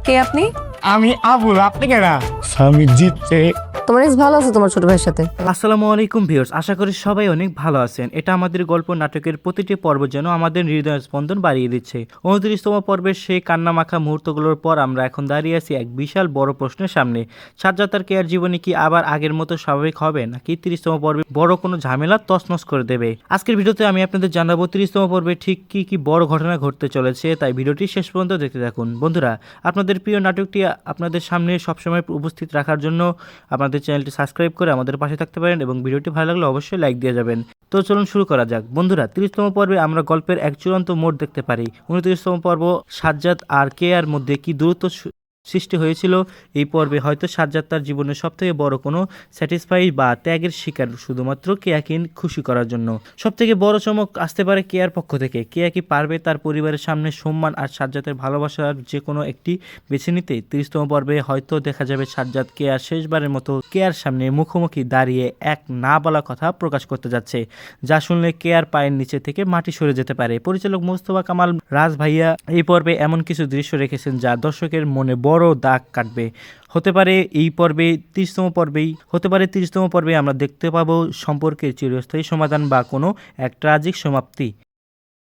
কে আপনি? আমি আবুল, আপনি কেনা? আমি জিতছে। তোমার এক্স ভালো আছে তোমার ছোট ভাইয়ের সাথে? আসসালামু আলাইকুম ভিউয়ার্স, আশা করি সবাই অনেক ভালো আছেন। এটা আমাদের গল্প নাটকের প্রতিটি পর্ব যেন আমাদের হৃদয় স্পন্দন বাড়িয়ে দিচ্ছে। 29তম পর্বের সেই কান্নামাখা মুহূর্তগুলোর পর আমরা এখন দাঁড়িয়ে আছি এক বিশাল বড় প্রশ্নের সামনে। সাজ্জাদ আর কেয়ার জীবনে কি আবার আগের মতো স্বাভাবিক হবে, নাকি 30তম পর্বে বড় কোনো ঝামেলা তছনছ করে দেবে? আজকের ভিডিওতে আমি আপনাদের জানাবো 30তম পর্বে ঠিক কি কি বড় ঘটনা ঘটতে চলেছে, তাই ভিডিওটি শেষ পর্যন্ত দেখতে থাকুন। বন্ধুরা, আপনাদের প্রিয় নাটকটি আপনাদের সামনে সবসময় উপস্থিত রাখার জন্য আপনাদের চ্যানেলটি সাবস্ক্রাইব করে আমাদের পাশে থাকতে পারেন এবং ভিডিওটি ভালো লাগলে অবশ্যই লাইক দিয়ে যাবেন। তো চলুন শুরু করা যাক। বন্ধুরা, 30তম পর্বে আমরা গল্পের এক চূড়ান্ত মোড় দেখতে পারি। 29তম পর্ব সাজ্জাদ আর কেয়ার মধ্যে কি দূরত্ব সৃষ্টি হয়েছিল। এই পর্বে হয়তো সাজ্জাদ তার জীবনের সবথেকে বড় কোনো স্যাটিসফাই বা ত্যাগের শিকার, শুধুমাত্র কেয়াকে খুশি করার জন্য। সবথেকে বড় চমক আসতে পারে কেয়ার পক্ষ থেকে। কেয়া কি পারবে তার পরিবারের সামনে সম্মান আর সাজ্জাদের ভালোবাসার যে কোনো একটি বেছে নিতে? 30তম পর্বে হয়তো দেখা যাবে সাজ্জাদ কেয়ার শেষবারের মতো কেয়ার সামনে মুখোমুখি দাঁড়িয়ে এক না বলা কথা প্রকাশ করতে যাচ্ছে, যা শুনলে কেয়ার পায়ের নিচে থেকে মাটি সরে যেতে পারে। পরিচালক মোস্তফা কামাল রাজ ভাইয়া এই পর্বে এমন কিছু দৃশ্য রেখেছেন যা দর্শকের মনে বড় দাগ কাটবে। হতে পারে 30তম পর্বে আমরা দেখতে পাবো সম্পর্কের চিরস্থায়ী সমাধান বা কোনো এক ট্র্যাজিক সমাপ্তি।